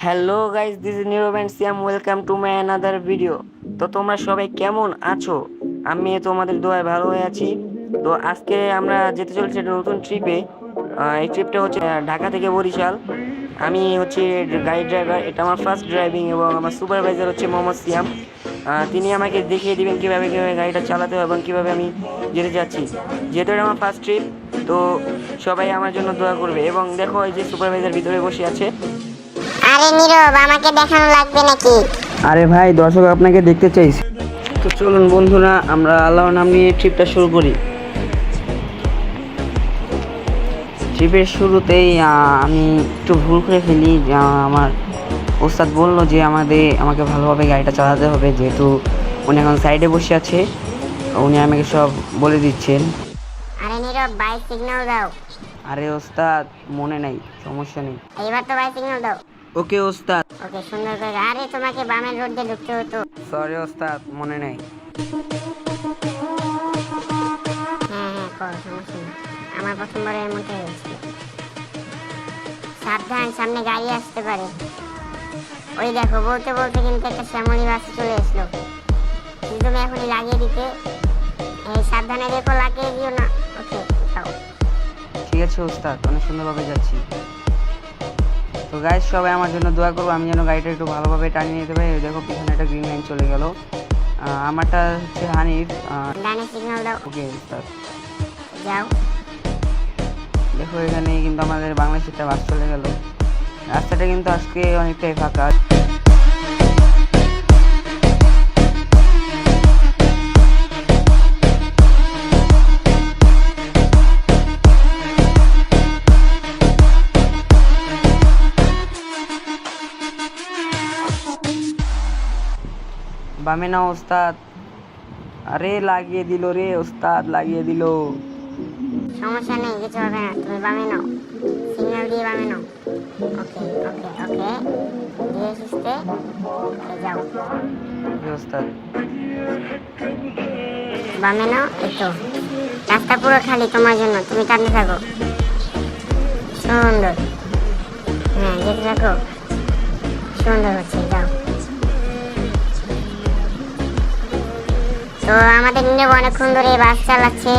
Hello guys, this is Nirob and Siyam. Welcome to my another video. তো তোমরা সবাই কেমন আছো? আমি তোমাদের দোয়ায় ভালো হয়ে আছি। তো আজকে আমরা যেতে চলেছি একটা নতুন ট্রিপে। এই ট্রিপটা হচ্ছে ঢাকা থেকে বরিশাল। আমি হচ্ছে গাড়ি ড্রাইভার, এটা আমার ফার্স্ট ড্রাইভিং, এবং আমার সুপারভাইজার হচ্ছে মোহাম্মদ সিয়াম। তিনি আমাকে দেখিয়ে দিবেন কীভাবে কীভাবে গাড়িটা চালাতে হয় এবং কীভাবে আমি যেতে যাচ্ছি। যেহেতু এটা আমার ফার্স্ট ট্রিপ, তো সবাই আমার জন্য দোয়া করবে। এবং দেখো, এই যে সুপারভাইজার ভিতরে বসে আছে। আরে নীরব, আমাকে দেখানো লাগবে নাকি? আরে ভাই, দর্শক আপনাকে দেখতে চাইছে। তো চলুন বন্ধুরা, আমরা আল্লাহর নাম নিয়ে ট্রিপটা শুরু করি। ট্রিপের শুরুতেই আমি একটু ভুল করে ফেলি। আমার ওস্তাদ বললো যে আমাকে ভালোভাবে গাড়িটা চালাতে হবে, যেহেতু উনি এখন সাইডে বসে আছে। উনি আমাকে সব বলে দিচ্ছেন। আরে নীরব, বাই সিগন্যাল দাও। আরে ওস্তাদ, মনে নাই, সমস্যা নেই। এইবার তো বাই সিগন্যাল দাও। ওকে ওস্তাদ। ওকে, সুন্দর করে। আরে তোমাকে বামের রোড দিয়ে ঢুকতে হতো। সরি ওস্তাদ, মনে নেই। হ্যাঁ হ্যাঁ, করো, সমস্যা নেই। আমার প্রথমবার এমনটাই হয়েছিল। সাবধান, সামনে গাড়ি আসতে পারে। ওই দেখো, বলতে বলতে কিন্তু একটা শ্যামলী বাস চলে আসলো। কিন্তু তুমি এখনই লাগিয়ে দিতে। এই সাবধানে দেখো, লাগিয়ে দিও না। ওকে, যাও। ঠিক আছে ওস্তাদ, অনেক সুন্দরভাবে যাচ্ছি। তো গাইস, সবাই আমার জন্য দোয়া করবো, আমি যেন গাড়িটা একটু ভালোভাবে টানিয়ে নিতে পারি। দেখো, পিছনে একটা গ্রিন লাইন চলে গেল। আমারটা হচ্ছে হানিফ। ডানে সিগন্যাল দাও। ওকে ওস্তাদ। যাও। দেখো, এখানে কিন্তু আমাদের বাংলাদেশের একটা বাস চলে গেল। রাস্তাটা কিন্তু আজকে অনেকটাই ফাঁকা। বামে নাও ওস্তাদ। আরে লাগিয়ে দিল রে ওস্তাদ, লাগিয়ে দিল। সমস্যা নেই, কিছু হবে না। তুমি বামে নাও, সিগন্যাল দিয়ে বামে নাও। ওকে ওকে ওকে, ধীরে সুস্থে। ওকে, যাও। ওকে ওস্তাদ। বামে নাও। এই তো, রাস্তা পুরো খালি তোমার জন্য, তুমি টানতে থাকো। সুন্দর। হ্যাঁ, যেতে থাকো। সুন্দর হচ্ছে, যাও। তো আমাদের নীরব অনেকক্ষণ ধরে বাস চালাচ্ছে।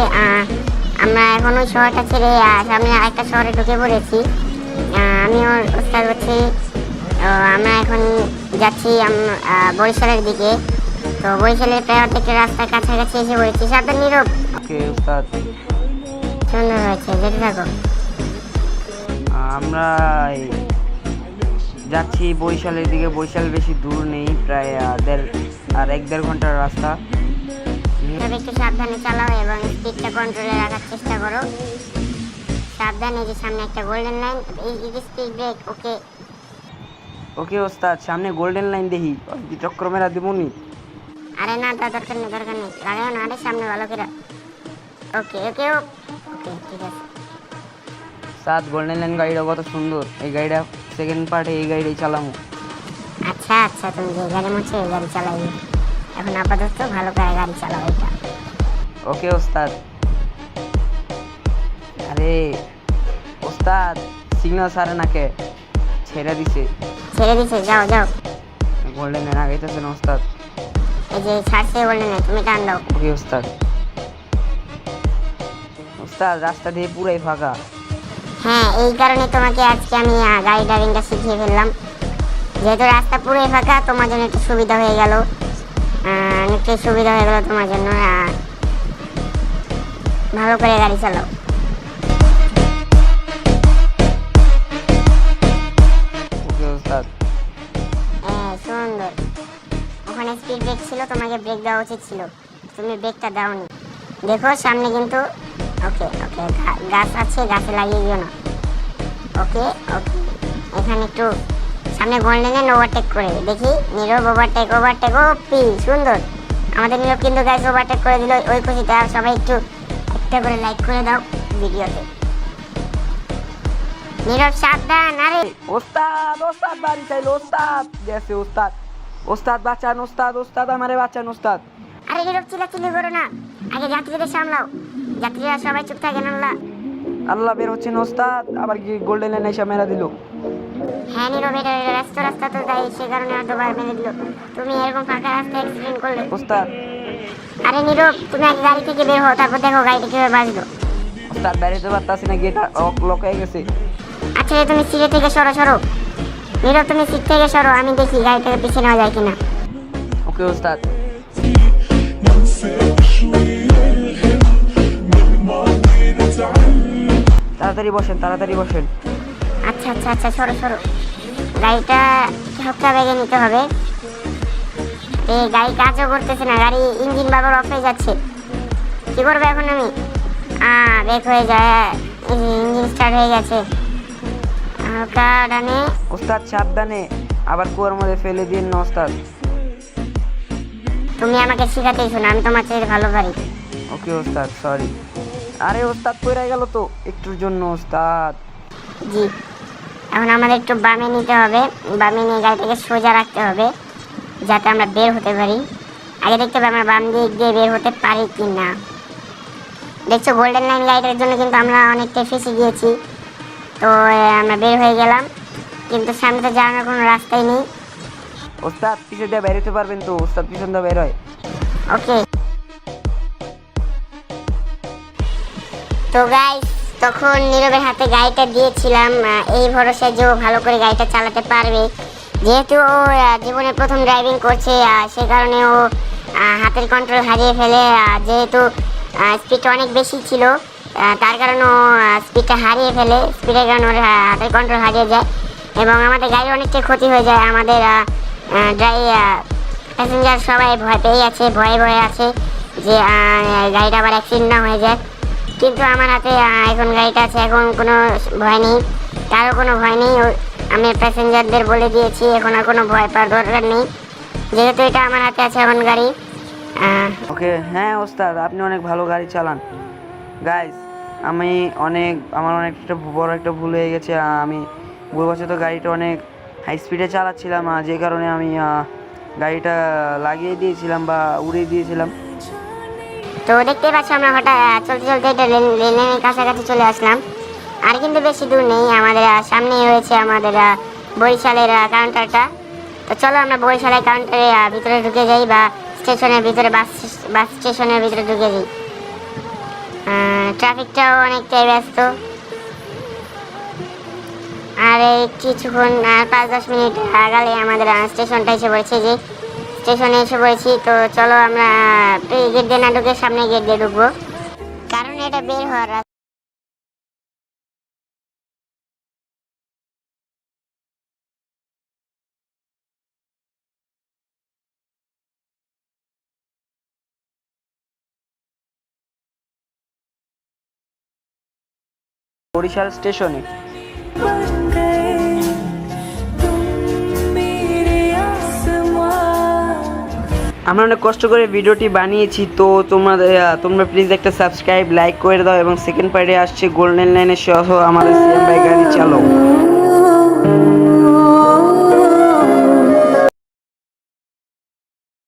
আমরা এখন ওই শহরটা ছেড়ে সামনে আরেকটা শহরে ঢুকে পড়েছি। আমি ওর ওস্তাদ হচ্ছি। আমরা এখন যাচ্ছি বরিশালের দিকে। তো বরিশালের প্রায় অর্ধেকটা রাস্তার কাছাকাছি এসে পড়েছি। সাবধান নীরব। ওকে ওস্তাদ। সুন্দর হয়েছে, যেতে থাকো। আমরা যাচ্ছি বরিশালের দিকে। বরিশাল বেশি দূর নেই, প্রায় 1-1.5 ঘন্টার রাস্তা। তবে একটু সাবধানে চালাও এবং স্পিডটা কন্ট্রোলে রাখার চেষ্টা করো। সাবধানে, যে সামনে একটা গোল্ডেন লাইন, এই স্পিড ব্রেক। ওকে ওকে ওস্তাদ, সামনে গোল্ডেন লাইন দেখি, চক্র মেরা দিবনি। আরে না, তা দরকার নেই, দরকার নেই, লাগাও না। আরে সামনে ভালো করে। ওকে ওকে ওকে, ঠিক আছে। সাত গোল্ডেন লাইন গাড়িটা কত সুন্দর। এই গাড়িটা সেকেন্ড পার্টে এই গাড়িটাই চালামু। আচ্ছা আচ্ছা, তুমি যে গাড়ি মুছে এই গাড়ি চালাই। এখন আপাতত ভালো করে গাড়ি চালাও এটা। ওকে ওস্তাদ। আরে ওস্তাদ, সিগন্যাল সারে নাকে ছেড়ে দিছে। ছেড়ে দিছে, যাও যাও। গোল্ডেন লাইন আগাইতেছে না ওস্তাদ। এই যে ছাড়ছে বললে না, তুমি টান দাও। ওকে ওস্তাদ। ওস্তাদ, রাস্তা দিয়ে পুরাই ফাঁকা। হ্যাঁ, এই কারণে তোমাকে আজকে আমি গাড়ি ড্রাইভিংটা শিখিয়ে ফেললাম। যেহেতু রাস্তা পুরোই ফাঁকা, তোমার জন্য একটু সুবিধা হয়ে গেল। অনেকটাই সুবিধা হয়ে গেল তোমার জন্য। ভালো করে গাড়ি চালাও। ওকে ওস্তাদ। হ্যাঁ, সুন্দর। ওখানে স্পিড ব্রেক ছিল, তোমাকে ব্রেক দেওয়া উচিত ছিল, তুমি ব্রেকটা দাওনি। দেখো সামনে কিন্তু। ওকে ওকে, গাছ আছে, গাছে লাগিয়ে দিও না। ওকে ওকে, এখানে একটু সামনে গোল্ডেনে ওভারটেক করে দেখি। নীরব ওভারটেক ওভারটেক, ও পি সুন্দর। আমাদের নীরব কিন্তু গাছ ওভারটেক করে দিল। ওই খুশিতে আর সবাই একটু একটা করে লাইক করে দাও ভিডিওতে। নীরব সাবধান। আরে ওস্তাদ, ওস্তাদ বাড়ি চাইলো। ওস্তাদ গেছে। ওস্তাদ, ওস্তাদ বাঁচান। ওস্তাদ, ওস্তাদ আমারে বাঁচান ওস্তাদ। আরে নীরব, চিল্লাচিল্লি করো না, আগে যাত্রীদের সামলাও। যাত্রীরা সবাই চুপ থাকেন। আল্লাহ আল্লাহ, বের হচ্ছেন ওস্তাদ। আবার কি গোল্ডেন লাইন এসে মেরা দিল। হ্যাঁ নীরব, এটা ব্যস্ত রাস্তা তো, তাই সে কারণে হয়তো বার মেরে দিল। তুমি এরকম ফাঁকা রাস্তায় অ্যাক্সিডেন্ট করলে। ওস্তাদ আরে নীরব, তুমি আগে গাড়ি থেকে বের হও, তারপর দেখো গাড়িটা কিভাবে বাঁচলো। ওস্তাদ বেরোতে পারতাছি না, গেট লক হয়ে গেছে। আচ্ছা তুমি সিটে থেকে সরো সরো। নীরব তুমি সিট থেকে সরো, আমি দেখি গাড়িটাকে পিছিয়ে নেওয়া যায় কিনা। ওকে ওস্তাদ। তাড়াতাড়ি বসেন, তাড়াতাড়ি বসেন। আচ্ছা আচ্ছা আচ্ছা, সরো সরো। গাড়িটা হালকা বেগে নিতে হবে। এই গাড়ি কাজও করতেছে না, গাড়ি ইঞ্জিন বারবার অফ হয়ে যাচ্ছে। কি করবো এখন আমি? ব্রেক হয়ে যায়, ইঞ্জিন স্টার্ট হয়ে গেছে। হালকা ডানে। ওস্তাদ সাবধানে, আবার কুয়ার মধ্যে ফেলে দিন না ওস্তাদ। তুমি আমাকে শিখাতেইছো না, আমি তোমার চেয়ে ভালো পারি। ওকে ওস্তাদ, সরি। আরে ওস্তাদ পড়ে গেল তো একটুর জন্য ওস্তাদ। জি, এখন আমাদের একটু বামে নিতে হবে। বামে নিয়ে গাড়িটাকে সোজা রাখতে হবে যাতে আমরা বের হতে পারি। আগে দেখতে হবে আমরা বাম দিক দিয়ে বের হতে পারি কি না। দেখছো গোল্ডেন লাইন লাইটের জন্য কিন্তু আমরা অনেকটাই ফেসে গিয়েছি। তো আমরা বের হয়ে গেলাম, কিন্তু সামনে তো যাওয়ার কোনো রাস্তাই নেই। ওস্তাদ পিছন দিয়ে বেরোতে পারবেন তো? ওস্তাদ পিছন দিয়ে বের হয়। ওকে। তো গাইস, তখন নীরবের হাতে গাড়িটা দিয়েছিলাম এই ভরসায় যে ও ভালো করে গাড়িটা চালাতে পারবে। যেহেতু ও জীবনে প্রথম ড্রাইভিং করছে, সে কারণে ও হাতের কন্ট্রোল হারিয়ে ফেলে। যেহেতু স্পিড অনেক বেশি ছিল, তার কারণে ও স্পিডটা হারিয়ে ফেলে। স্পিডের কারণে ওর হাতের কন্ট্রোল হারিয়ে যায় এবং আমাদের গাড়ির অনেকটাই ক্ষতি হয়ে যায়। আমাদের প্যাসেঞ্জার সবাই ভয় পেয়ে আছে, ভয়ে ভয়ে আছে যে গাড়িটা আবার অ্যাক্সিডেন্ট না হয়ে যায়। কিন্তু আমার হাতে এখন গাড়িটা আছে, এখন কোনো ভয় নেই, কারো কোনো ভয় নেই। আমি প্যাসেঞ্জারদের বলে দিয়েছি এখন আর কোনো ভয় পাওয়ার দরকার নেই, যেহেতু এটা আমার হাতে আছে এখন গাড়ি। ওকে। হ্যাঁ ওস্তাদ, আপনি অনেক ভালো গাড়ি চালান। গাইস, আমার অনেকটা বড় একটা ভুল হয়ে গেছে। আমি ভুলবশত গাড়িটা অনেক হাই স্পিডে চালাচ্ছিলাম, যে কারণে আমি গাড়িটা লাগিয়ে দিয়েছিলাম বা উড়িয়ে দিয়েছিলাম। তো দেখতে পাচ্ছি আমরা হঠাৎ চলতে চলতে এটা লেনের কাছাকাছি চলে আসলাম। আর কিন্তু বেশি দূর নেই, আমাদের সামনেই রয়েছে আমাদের বরিশালের কাউন্টারটা। তো চলো আমরা বরিশালের কাউন্টারে ভিতরে ঢুকে যাই, বা স্টেশনের ভিতরে, বাস স্টেশনের ভিতরে ঢুকে যাই। ট্রাফিকটাও অনেকটাই ব্যস্ত। আর এই কিছুক্ষণ, আর 5-10 মিনিট আগালে আমাদের স্টেশনটা এসে পড়েছে। যে স্টেশনে এসে পড়েছি। তো চলো আমরা গেট দিয়ে না ঢুকে সামনে গেট দিয়ে ঢুকবো, কারণ এটা বের হওয়ার রাস্তা। বরিশাল স্টেশনে আমরা অনেক কষ্ট করে ভিডিওটি বানিয়েছি। তো তোমরা প্লিজ একটা সাবস্ক্রাইব, লাইক করে দাও। এবং সেকেন্ড পার্টে আসছে গোল্ডেন লাইনের সহ আমাদের সিএম ভাই গাড়ি চালাও।